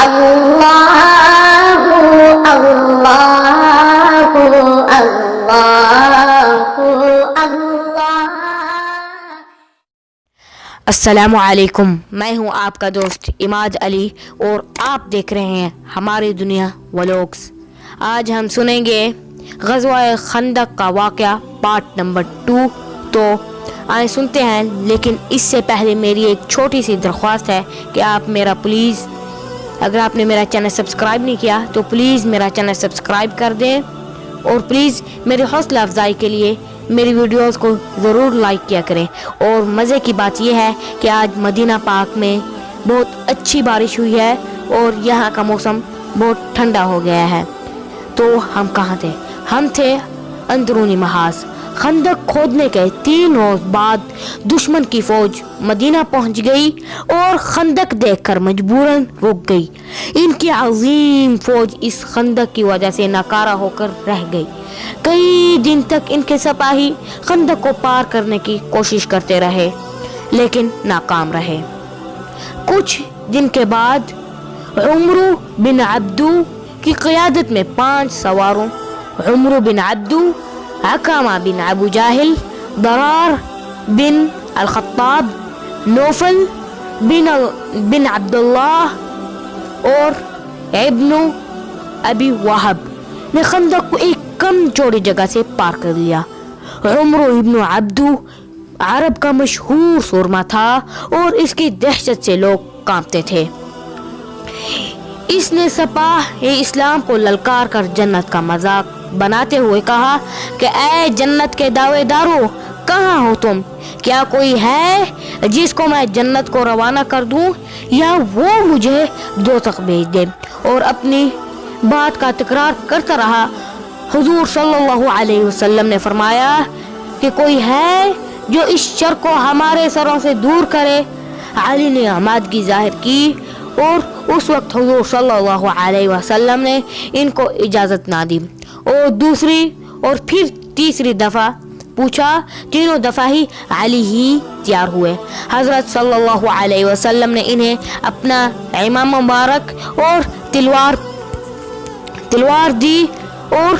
अल्लाहु अल्लाहु अल्लाहु अल्लाह। अस्सलामु अलैकुम, मैं हूं आपका दोस्त इमाद अली और आप देख रहे हैं हमारी दुनिया व्लॉग्स। आज हम सुनेंगे ग़ज़वा खंदक का वाक़या पार्ट नंबर 2। तो आए सुनते हैं, लेकिन इससे पहले मेरी एक छोटी सी दरख्वास्त है कि आप मेरा प्लीज़, अगर आपने मेरा चैनल सब्सक्राइब नहीं किया तो प्लीज़ मेरा चैनल सब्सक्राइब कर दें और प्लीज़ मेरी हौसला अफजाई के लिए मेरी वीडियोस को ज़रूर लाइक किया करें। और मज़े की बात यह है कि आज मदीना पाक में बहुत अच्छी बारिश हुई है और यहाँ का मौसम बहुत ठंडा हो गया है। तो हम कहाँ थे? हम थे अंदरूनी महाज। खंदक खोदने के 3 रोज बाद दुश्मन की फौज मदीना पहुंच गई और खंदक देखकर मजबूरन रुक गई। इनकी अजीम फौज इस खंदक की वजह से नाकारा होकर रह गई। कई दिन तक इनके सिपाही खंदक को पार करने की कोशिश करते रहे, लेकिन नाकाम रहे। कुछ दिन के बाद उमरू बिन अब्दू की क़यादत में 5 सवारों, उमरू बिन अब्दू, अकामा बिन अबू जाहिल, दरार बिन अल-खत्ताब, नौफल बिन अब्दुल्लाह और इब्नु अबी वहब ने खंदक को एक कम चौड़ी जगह से पार कर लिया। उमरू इब्नु अब्दू अरब का मशहूर सुरमा था और इसकी दहशत से लोग कांपते थे। इसने सपाह इस्लाम को ललकार कर जन्नत का मजाक बनाते हुए कहा कि ऐ जन्नत के दावेदारों, कहाँ हो तुम? क्या कोई है जिसको मैं जन्नत को रवाना कर दूं या वो मुझे दोज़ख भेज दे? और अपनी बात का तकरार करता रहा। हुजूर सल्लल्लाहु अलैहि वसल्लम ने फरमाया कि कोई है जो इस शर को हमारे सरों से दूर करे। अली ने आमादगी जाहिर की और उस वक्त हुजूर सल्लल्लाहु अलैहि वसल्लम ने इनको इजाज़त ना दी और दूसरी और फिर तीसरी दफ़ा पूछा। तीनों दफ़ा ही अली ही तैयार हुए। हज़रत सल्लल्लाहु अलैहि वसल्लम ने इन्हें अपना इमाम मुबारक और तलवार दी और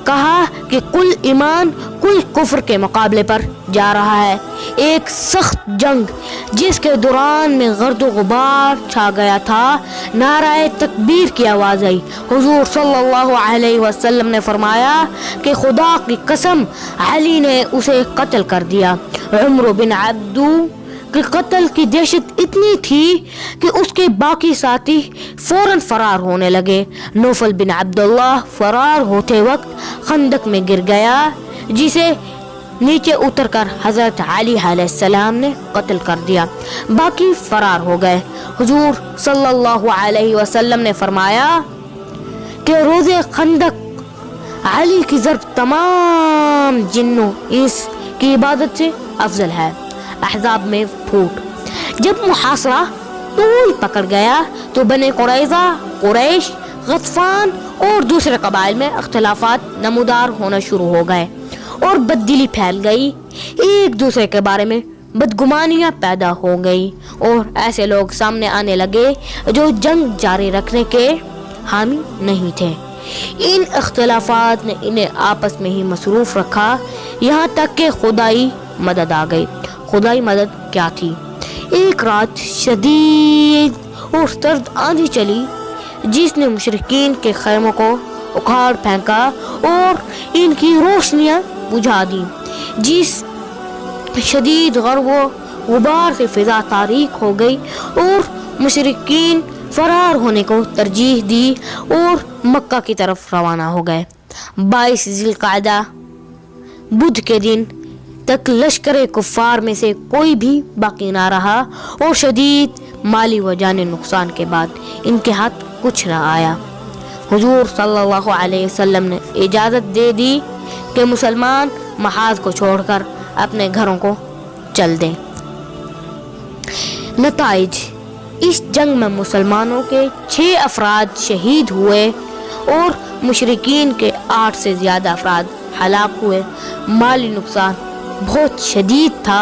कहा कि कुल ईमान कुल कुफ्र के मुकाबले पर जा रहा है। एक सख्त जंग जिसके दौरान में गर्द गुबार छा गया था, नाराए तकबीर की आवाज़ आई। हुजूर सल्लल्लाहु अलैहि वसल्लम ने फरमाया कि खुदा की कसम अली ने उसे कत्ल कर दिया। उमर बिन अब्दू के कत्ल की दहशत इतनी थी कि उसके बाकी साथी फौरन फरार होने लगे। नौफल बिन अब्दुल्लाह फरार होते वक्त खंदक में गिर गया, जिसे नीचे उतरकर हजरत अली अलैहिस्सलाम ने कत्ल कर दिया। बाकी फरार हो गए। हुजूर सल्लल्लाहु अलैहि वसल्लम ने फरमाया कि रोज़े खंदक अली की ज़र्ब तमाम जिन्नों इंस की इबादत से अफजल है। अहज़ाब में फूट। जब मुहासरा तूल पकड़ गया तो बने कुरैज़ा, कुरैश, गतफान और दूसरे कबाइल में अख्तिलाफात नमूदार होना शुरू हो गए और बददिली फैल गई। एक दूसरे के बारे में बदगुमानियां पैदा हो गई और ऐसे लोग सामने आने लगे जो जंग जारी रखने के हामी नहीं थे। इन अख्तिलाफात ने इन्हें आपस में ही मसरूफ रखा, यहाँ तक कि खुदाई मदद आ गई। खुदाई मदद क्या थी? एक रात शदीद और सर्द आंधी चली जिसने मुशरिकीन के खैमों को उखाड़ फेंका और इनकी रोशनियां बुझा दी। जिस शदीद गर्व गुबार से फिजा तारीक हो गई और मुशरिकीन फरार होने को तरजीह दी और मक्का की तरफ रवाना हो गए। 22 ज़िलक़ादा बुध के दिन तक लश्कर कुफ़ार में से कोई भी बाकी ना रहा और शदीद माली व जानी नुकसान के बाद इनके हाथ कुछ न आया। हुजूर सल्लल्लाहु अलैहि वसल्लम ने इजाज़त दे दी कि मुसलमान महाज को छोड़कर अपने घरों को चल दें। नताइज: इस जंग में मुसलमानों के 6 अफराद शहीद हुए और मुशरिकीन के 8 से ज़्यादा अफराद हलाक हुए। माली नुकसान बहुत शदीद था।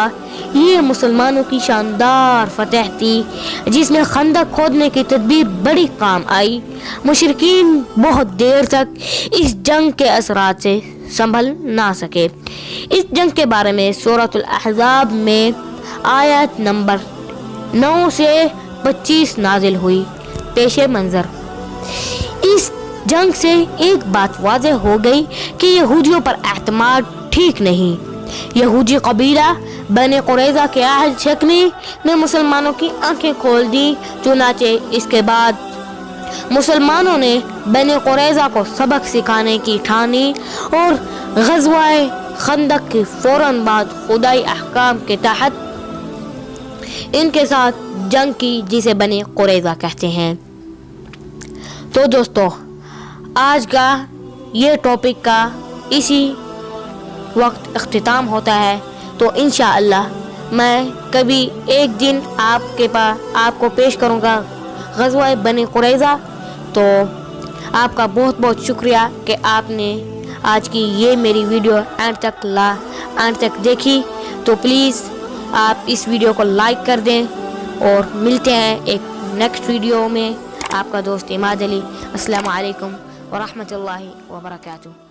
یہ مسلمانوں کی شاندار فتح تھی جس میں خندق کھودنے کی تدبیر بڑی کام آئی۔ مشرکین بہت دیر تک اس جنگ کے اثرات سے سنبھل نہ سکے۔ اس جنگ کے بارے میں سورۃ الاحزاب میں آیت نمبر 9 سے 25 نازل ہوئی۔ پیش منظر، اس جنگ سے ایک بات واضح ہو گئی کہ یہودیوں پر اعتماد ٹھیک نہیں۔ یہودی قبیلہ بنی قریظہ کے عہد شکنی نے مسلمانوں کی آنکھیں کھول دیں۔ چنانچہ اس کے بعد مسلمانوں نے بنی قریظہ کو سبق سکھانے کی ٹھانی اور غزوہ خندق کے فوراً بعد خدائی احکام کے تحت ان کے ساتھ جنگ کی، جسے بنی قریظہ کہتے ہیں۔ تو دوستو، آج کا یہ ٹاپک کا اسی وقت اختتام ہوتا ہے۔ تو انشاءاللہ میں کبھی ایک دن آپ کو پیش کروں گا غزوہ بنی قریظہ۔ تو آپ کا بہت بہت شکریہ کہ آپ نے آج کی یہ میری ویڈیو اینڈ تک دیکھی۔ تو پلیز آپ اس ویڈیو کو لائک کر دیں اور ملتے ہیں ایک نیکسٹ ویڈیو میں۔ آپ کا دوست عماد علی۔ السلام علیکم ورحمۃ اللہ وبرکاتہ۔